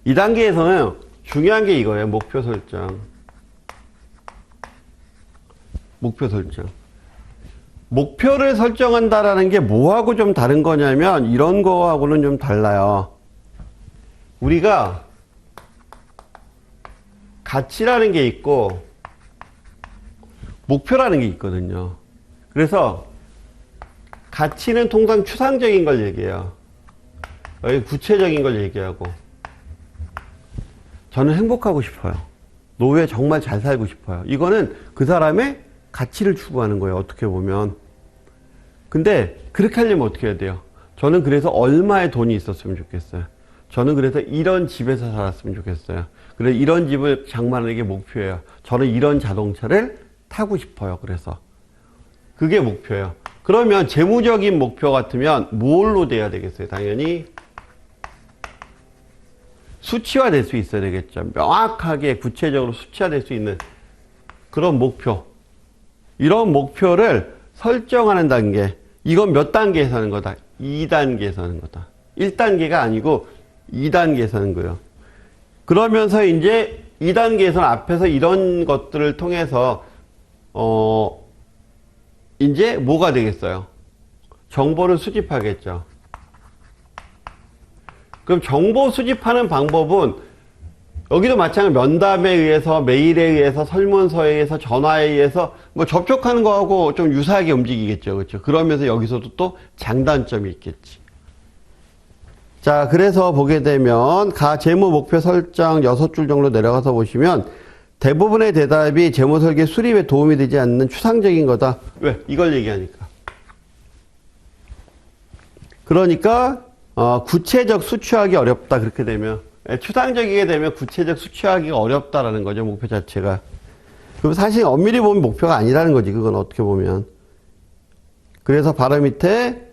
2단계에서는 중요한 게 이거예요. 목표 설정. 목표 설정. 목표를 설정한다라는 게 뭐하고 좀 다른 거냐면 이런 거하고는 좀 달라요. 우리가 가치라는 게 있고 목표라는 게 있거든요. 그래서 가치는 통상 추상적인 걸 얘기해요. 여기 구체적인 걸 얘기하고 저는 행복하고 싶어요. 노후에 정말 잘 살고 싶어요. 이거는 그 사람의 가치를 추구하는 거예요. 어떻게 보면. 근데 그렇게 하려면 어떻게 해야 돼요? 저는 그래서 얼마의 돈이 있었으면 좋겠어요. 저는 그래서 이런 집에서 살았으면 좋겠어요. 그래서 이런 집을 장만하는 게 목표예요. 저는 이런 자동차를 타고 싶어요. 그래서 그게 목표예요. 그러면 재무적인 목표 같으면 뭘로 돼야 되겠어요? 당연히 수치화될 수 있어야 되겠죠. 명확하게 구체적으로 수치화될 수 있는 그런 목표. 이런 목표를 설정하는 단계. 이건 몇 단계에서 하는 거다? 2단계에서 하는 거다. 1단계가 아니고 2단계에서 하는 거예요. 그러면서 이제 2단계에서는 앞에서 이런 것들을 통해서 이제 뭐가 되겠어요? 정보를 수집하겠죠. 그럼 정보 수집하는 방법은 여기도 마찬가지로 면담에 의해서 메일에 의해서 설문서에 의해서 전화에 의해서 접촉하는 거하고 좀 유사하게 움직이겠죠. 그렇죠? 그러면서 여기서도 또 장단점이 있겠지. 자, 그래서 보게 되면 재무 목표 설정 6줄 정도 내려가서 보시면 대부분의 대답이 재무 설계 수립에 도움이 되지 않는 추상적인 거다. 왜? 이걸 얘기하니까. 그러니까 구체적 수취하기 어렵다. 그렇게 되면 추상적이게 되면 구체적 수취하기가 어렵다라는 거죠. 목표 자체가. 그럼 사실 엄밀히 보면 목표가 아니라는 거지. 그건 어떻게 보면. 그래서 바로 밑에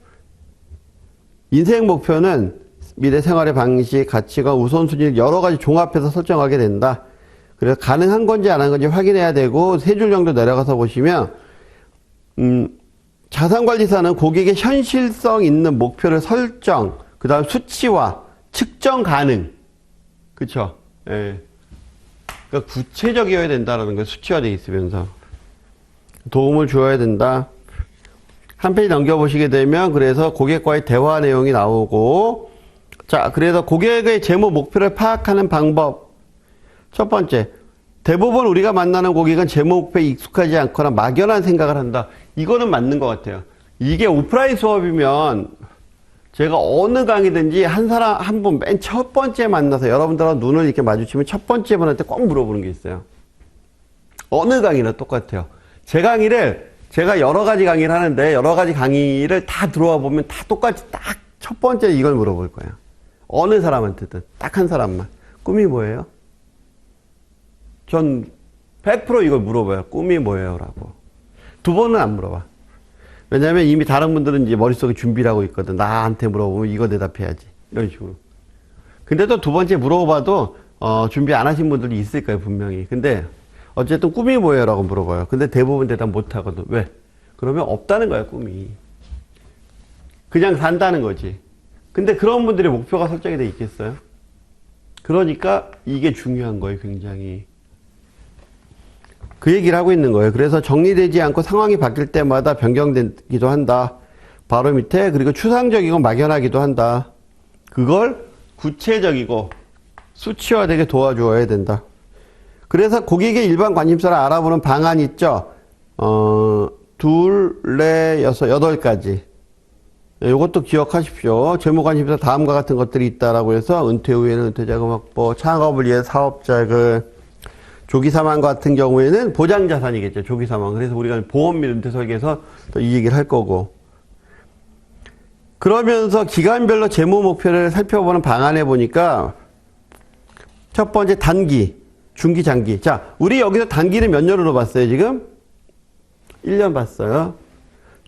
인생 목표는 미래 생활의 방식, 가치관, 우선순위를 여러 가지 종합해서 설정하게 된다. 그래서 가능한 건지 안 한 건지 확인해야 되고, 세 줄 정도 내려가서 보시면, 자산관리사는 고객의 현실성 있는 목표를 설정, 그 다음 수치화, 측정 가능. 그쵸? 예. 그러니까 구체적이어야 된다라는 거예요. 수치화되어 있으면서. 도움을 주어야 된다. 한 페이지 넘겨보시게 되면, 그래서 고객과의 대화 내용이 나오고, 자, 그래서 고객의 재무 목표를 파악하는 방법. 첫 번째, 대부분 우리가 만나는 고객은 재무 목표에 익숙하지 않거나 막연한 생각을 한다. 이거는 맞는 것 같아요. 이게 오프라인 수업이면 제가 어느 강의든지 한 분 맨 첫 번째 만나서 여러분들하고 눈을 이렇게 마주치면 첫 번째 분한테 꼭 물어보는 게 있어요. 어느 강의나 똑같아요. 제 강의를 제가 여러 가지 강의를 하는데 여러 가지 강의를 다 들어와 보면 다 똑같이 딱 첫 번째 이걸 물어볼 거예요. 어느 사람한테든 딱 한 사람만. 꿈이 뭐예요? 전 100% 이걸 물어봐요. 꿈이 뭐예요? 라고. 두 번은 안 물어봐. 왜냐면 이미 다른 분들은 이제 머릿속에 준비를 하고 있거든. 나한테 물어보면 이거 대답해야지. 이런 식으로. 근데 또 두 번째 물어봐도, 준비 안 하신 분들이 있을 거예요, 분명히. 근데, 어쨌든 꿈이 뭐예요? 라고 물어봐요. 근데 대부분 대답 못 하거든. 왜? 그러면 없다는 거야, 꿈이. 그냥 산다는 거지. 근데 그런 분들의 목표가 설정이 돼 있겠어요? 그러니까 이게 중요한 거예요, 굉장히. 그 얘기를 하고 있는 거예요. 그래서 정리되지 않고 상황이 바뀔 때마다 변경되기도 한다. 바로 밑에, 그리고 추상적이고 막연하기도 한다. 그걸 구체적이고 수치화되게 도와주어야 된다. 그래서 고객의 일반 관심사를 알아보는 방안이 있죠. 둘, 넷, 여섯, 8가지. 이것도 기억하십시오. 재무 관심사 다음과 같은 것들이 있다라고 해서 은퇴 후에는 은퇴자금 확보, 창업을 위해 사업자금, 조기 사망 같은 경우에는 보장자산이겠죠. 조기 사망. 그래서 우리가 보험 및 은퇴 설계에서 또 이 얘기를 할 거고. 그러면서 기간별로 재무 목표를 살펴보는 방안에 보니까 첫 번째 단기, 중기, 장기. 자, 우리 여기서 단기는 몇 년으로 봤어요, 지금? 1년 봤어요.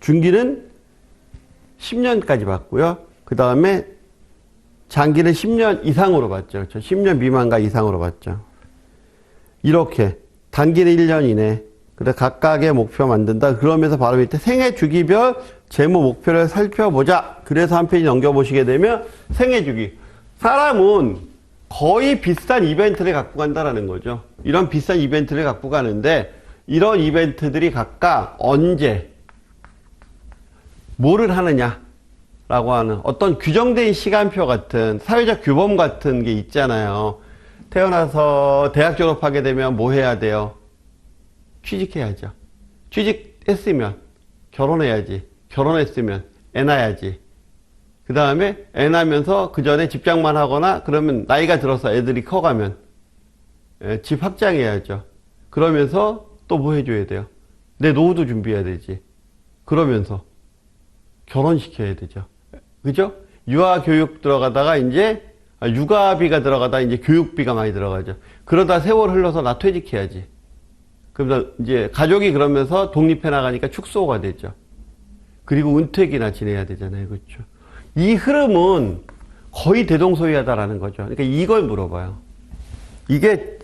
중기는 10년까지 봤고요. 그 다음에 장기는 10년 이상으로 봤죠. 그렇죠? 10년 미만과 이상으로 봤죠. 이렇게 단기는 1년 이내. 그래 각각의 목표 만든다. 그러면서 바로 밑에 생애 주기별 재무 목표를 살펴보자. 그래서 한 페이지 넘겨보시게 되면 생애 주기. 사람은 거의 비슷한 이벤트를 갖고 간다라는 거죠. 이런 비슷한 이벤트를 갖고 가는데 이런 이벤트들이 각각 언제 뭐를 하느냐라고 하는 어떤 규정된 시간표 같은 사회적 규범 같은 게 있잖아요. 태어나서 대학 졸업하게 되면 뭐 해야 돼요? 취직해야죠. 취직했으면 결혼해야지. 결혼했으면 애 낳아야지. 그 다음에 애 낳으면서 그 전에 집장만 하거나 그러면 나이가 들어서 애들이 커가면 집 확장해야죠. 그러면서 또 뭐 해줘야 돼요? 내 노후도 준비해야 되지. 그러면서 결혼시켜야 되죠. 그죠? 유아교육 들어가다가 이제 육아비가 들어가다 이제 교육비가 많이 들어가죠. 그러다 세월 흘러서 나 퇴직해야지. 그러다 이제 가족이 그러면서 독립해 나가니까 축소가 되죠. 그리고 은퇴기나 지내야 되잖아요. 그렇죠? 이 흐름은 거의 대동소이하다라는 거죠. 그러니까 이걸 물어봐요. 이게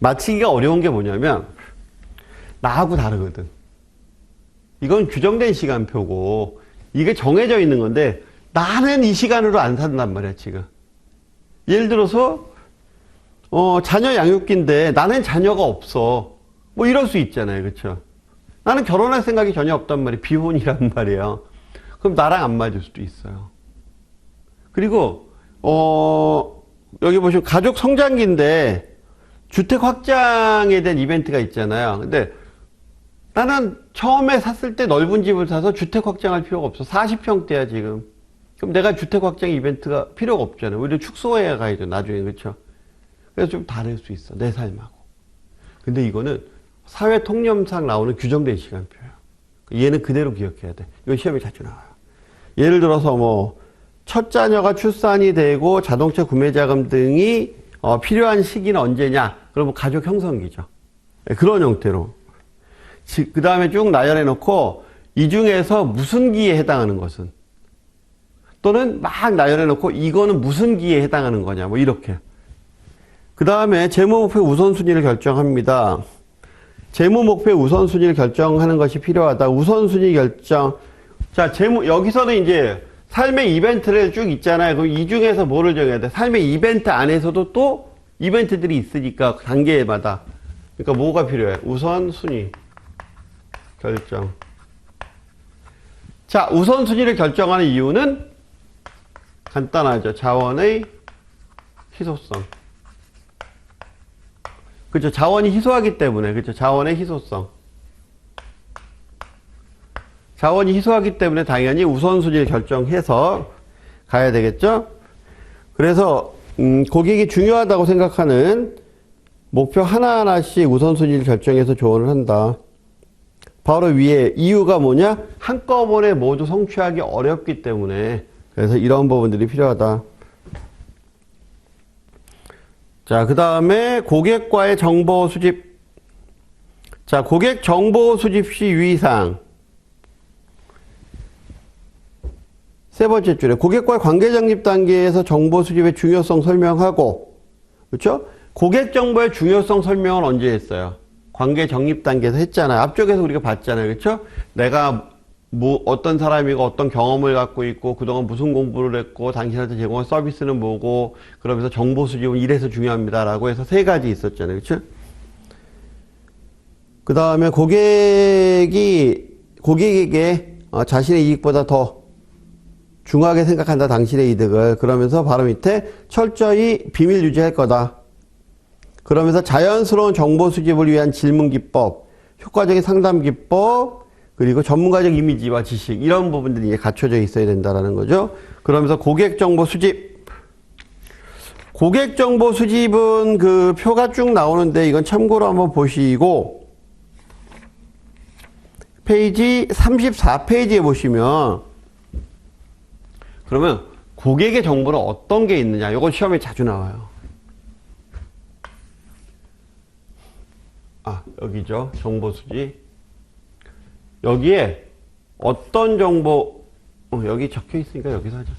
맞히기가 어려운 게 뭐냐면 나하고 다르거든. 이건 규정된 시간표고 이게 정해져 있는 건데 나는 이 시간으로 안 산단 말이야 지금. 예를 들어서 자녀 양육기인데 나는 자녀가 없어. 뭐 이럴 수 있잖아요. 그렇죠? 나는 결혼할 생각이 전혀 없단 말이에요. 비혼이란 말이에요. 그럼 나랑 안 맞을 수도 있어요. 그리고 여기 보시면 가족 성장기인데 주택 확장에 대한 이벤트가 있잖아요. 근데 나는 처음에 샀을 때 넓은 집을 사서 주택 확장할 필요가 없어. 40평대야 지금. 그럼 내가 주택 확장 이벤트가 필요가 없잖아요. 오히려 축소해야 가야죠. 나중에. 그렇죠? 그래서 좀 다를 수 있어. 내 삶하고. 근데 이거는 사회 통념상 나오는 규정된 시간표예요. 얘는 그대로 기억해야 돼. 이건 시험에 자주 나와요. 예를 들어서 뭐 첫 자녀가 출산이 되고 자동차 구매 자금 등이 필요한 시기는 언제냐? 그러면 가족 형성기죠. 그런 형태로. 그 다음에 쭉 나열해 놓고 이 중에서 무슨 기에 해당하는 것은 또는 막 나열해 놓고 이거는 무슨 기에 해당하는 거냐 뭐 이렇게. 그 다음에 재무목표 우선순위를 결정합니다. 재무목표 우선순위를 결정하는 것이 필요하다. 우선순위 결정. 자, 여기서는 이제 삶의 이벤트를 쭉 있잖아요. 그럼 이 중에서 뭐를 정해야 돼? 삶의 이벤트 안에서도 또 이벤트들이 있으니까 단계마다. 그러니까 뭐가 필요해? 우선순위 결정. 자, 우선순위를 결정하는 이유는 간단하죠. 자원의 희소성. 그렇죠. 자원이 희소하기 때문에. 그렇죠. 자원의 희소성. 자원이 희소하기 때문에 당연히 우선순위를 결정해서 가야 되겠죠. 그래서 고객이 중요하다고 생각하는 목표 하나하나씩 우선순위를 결정해서 조언을 한다. 바로 위에 이유가 뭐냐? 한꺼번에 모두 성취하기 어렵기 때문에. 그래서 이런 부분들이 필요하다. 자, 그 다음에 고객과의 정보 수집. 자, 고객 정보 수집 시 유의사항. 세 번째 줄에 고객과의 관계 정립 단계에서 정보 수집의 중요성 설명하고, 그렇죠? 고객 정보의 중요성 설명은 언제 했어요? 관계 정립 단계에서 했잖아요. 앞쪽에서 우리가 봤잖아요. 그렇죠? 내가 어떤 사람이고 어떤 경험을 갖고 있고 그동안 무슨 공부를 했고 당신한테 제공한 서비스는 뭐고 그러면서 정보 수집은 이래서 중요합니다라고 해서 세 가지 있었잖아요. 그렇죠? 그 다음에 고객에게 자신의 이익보다 더 중요하게 생각한다. 당신의 이득을. 그러면서 바로 밑에 철저히 비밀 유지할 거다. 그러면서 자연스러운 정보 수집을 위한 질문 기법, 효과적인 상담 기법, 그리고 전문가적 이미지와 지식 이런 부분들이 갖춰져 있어야 된다라는 거죠. 그러면서 고객 정보 수집. 고객 정보 수집은 그 표가 쭉 나오는데 이건 참고로 한번 보시고 페이지 34페이지에 보시면 그러면 고객의 정보는 어떤 게 있느냐? 이건 시험에 자주 나와요. 여기죠. 정보 수집. 여기에 어떤 정보, 여기 적혀 있으니까 여기서 하자.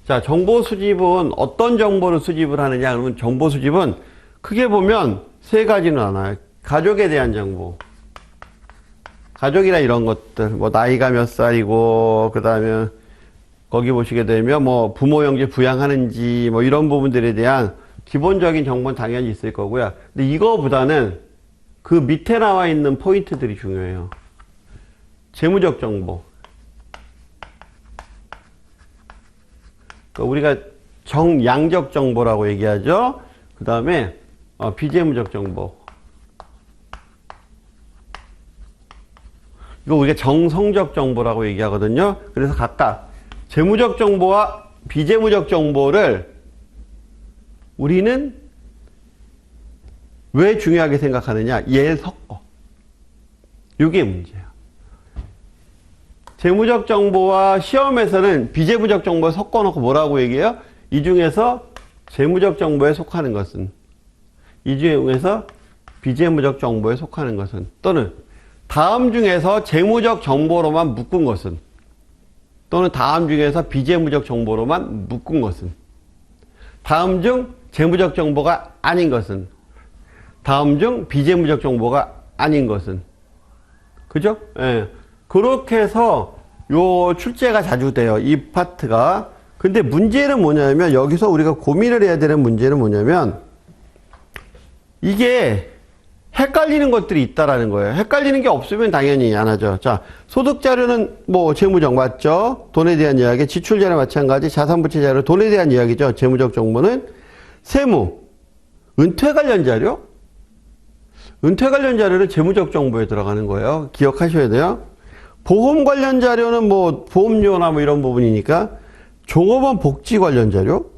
자, 정보 수집은 어떤 정보를 수집을 하느냐? 그러면 정보 수집은 크게 보면 세 가지는 나눠요. 가족에 대한 정보. 가족이나 이런 것들, 뭐, 나이가 몇 살이고, 그 다음에, 거기 보시게 되면 뭐 부모 형제 부양하는지 뭐 이런 부분들에 대한 기본적인 정보는 당연히 있을 거고요. 근데 이거보다는 그 밑에 나와 있는 포인트들이 중요해요. 재무적 정보. 그러니까 우리가 정양적 정보라고 얘기하죠. 그 다음에 비재무적 정보. 이거 우리가 정성적 정보라고 얘기하거든요. 그래서 각각 재무적 정보와 비재무적 정보를 우리는 왜 중요하게 생각하느냐? 얘를 섞어. 이게 문제야. 재무적 정보와 시험에서는 비재무적 정보를 섞어놓고 뭐라고 얘기해요? 이 중에서 재무적 정보에 속하는 것은, 이 중에서 비재무적 정보에 속하는 것은, 또는 다음 중에서 재무적 정보로만 묶은 것은, 또는 다음 중에서 비재무적 정보로만 묶은 것은, 다음 중 재무적 정보가 아닌 것은, 다음 중 비재무적 정보가 아닌 것은. 그죠? 예. 그렇게 해서 요 출제가 자주 돼요. 이 파트가. 근데 문제는 뭐냐면 여기서 우리가 고민을 해야 되는 문제는 뭐냐면 이게 헷갈리는 것들이 있다라는 거예요. 헷갈리는 게 없으면 당연히 안 하죠. 자, 소득 자료는 뭐 재무적 맞죠? 돈에 대한 이야기, 지출 자료 마찬가지, 자산 부채 자료, 돈에 대한 이야기죠. 재무적 정보는 세무, 은퇴 관련 자료, 은퇴 관련 자료는 재무적 정보에 들어가는 거예요. 기억하셔야 돼요. 보험 관련 자료는 뭐 보험료나 뭐 이런 부분이니까 종업원 복지 관련 자료,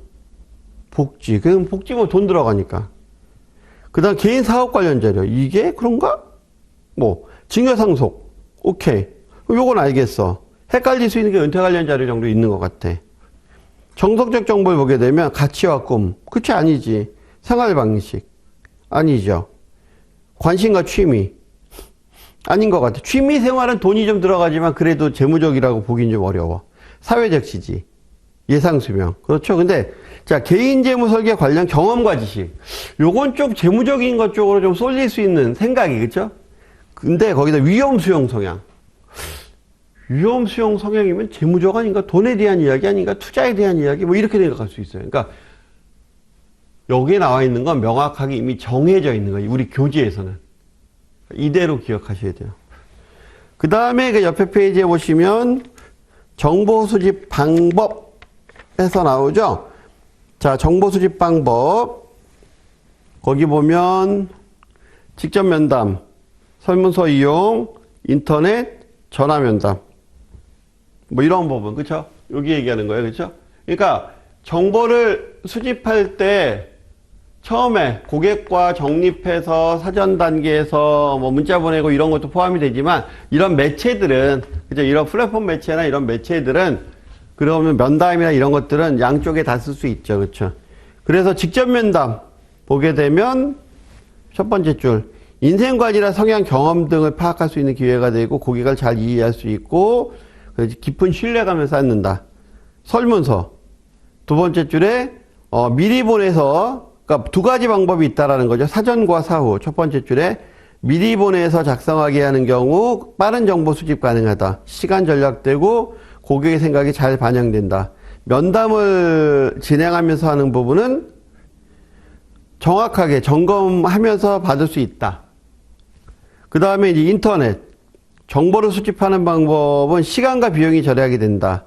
복지, 그럼 복지 뭐 돈 들어가니까. 그 다음 개인 사업 관련 자료. 이게 그런가? 뭐 증여상속. 오케이. 요건 알겠어. 헷갈릴 수 있는 게 은퇴 관련 자료 정도 있는 것 같아. 정석적 정보를 보게 되면 가치와 꿈. 그치? 아니지. 생활 방식. 아니죠. 관심과 취미. 아닌 것 같아. 취미 생활은 돈이 좀 들어가지만 그래도 재무적이라고 보긴 좀 어려워. 사회적 지지. 예상 수명. 그렇죠. 근데 자, 개인 재무 설계 관련 경험과 지식. 요건 좀 재무적인 것 쪽으로 좀 쏠릴 수 있는 생각이, 그쵸? 근데 거기다 위험 수용 성향. 위험 수용 성향이면 재무적 아닌가? 돈에 대한 이야기 아닌가? 투자에 대한 이야기? 뭐 이렇게 생각할 수 있어요. 그러니까 여기에 나와 있는 건 명확하게 이미 정해져 있는 거예요. 우리 교재에서는. 이대로 기억하셔야 돼요. 그 다음에 그 옆에 페이지에 보시면 정보 수집 방법에서 나오죠. 자, 정보 수집 방법. 거기 보면 직접 면담, 설문서 이용, 인터넷, 전화 면담. 뭐 이런 부분, 그쵸? 여기 얘기하는 거예요, 그쵸? 그러니까 정보를 수집할 때 처음에 고객과 정립해서 사전 단계에서 뭐 문자 보내고 이런 것도 포함이 되지만 이런 매체들은, 그죠? 이런 플랫폼 매체나 이런 매체들은 그러면 면담이나 이런 것들은 양쪽에 다 쓸 수 있죠, 그쵸? 그래서 직접 면담 보게 되면 첫 번째 줄, 인생관이나 성향, 경험 등을 파악할 수 있는 기회가 되고 고객을 잘 이해할 수 있고 깊은 신뢰감을 쌓는다. 설문서 두 번째 줄에 미리 보내서, 그러니까 두 가지 방법이 있다라는 거죠. 사전과 사후. 첫 번째 줄에 미리 보내서 작성하게 하는 경우 빠른 정보 수집 가능하다. 시간 절약되고 고객의 생각이 잘 반영된다. 면담을 진행하면서 하는 부분은 정확하게 점검하면서 받을 수 있다. 그 다음에 이제 인터넷. 정보를 수집하는 방법은 시간과 비용이 절약이 된다.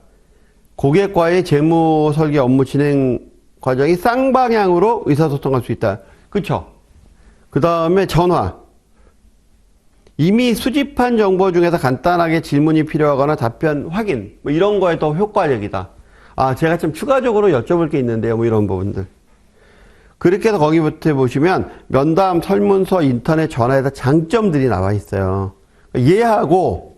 고객과의 재무 설계 업무 진행 과정이 쌍방향으로 의사소통할 수 있다. 그쵸? 그 다음에 전화. 이미 수집한 정보 중에서 간단하게 질문이 필요하거나 답변 확인. 뭐 이런 거에 더 효과적이다. 아, 제가 좀 추가적으로 여쭤볼 게 있는데요. 뭐 이런 부분들. 그렇게 해서 거기부터 보시면 면담, 설문서, 인터넷, 전화에다 장점들이 나와 있어요. 얘하고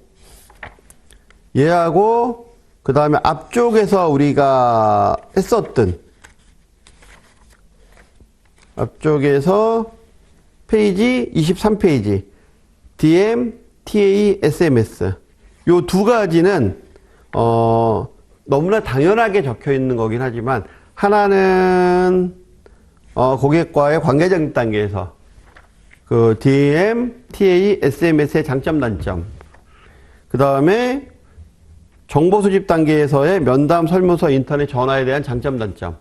그 다음에 앞쪽에서 우리가 했었던 앞쪽에서 페이지 23페이지 DM, TA, SMS 요 두 가지는 너무나 당연하게 적혀 있는 거긴 하지만 하나는 고객과의 관계적인 단계에서 그 DM, TA, SMS의 장점, 단점. 그 다음에 정보 수집 단계에서의 면담, 설문서, 인터넷, 전화에 대한 장점, 단점.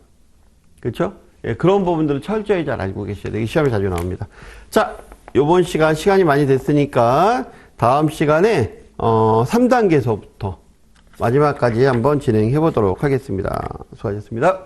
그렇죠? 예, 그런 부분들을 철저히 잘 알고 계셔야 돼요. 시험에 자주 나옵니다. 자, 요번 시간이 많이 됐으니까 다음 시간에 3단계에서부터 마지막까지 한번 진행해 보도록 하겠습니다. 수고하셨습니다.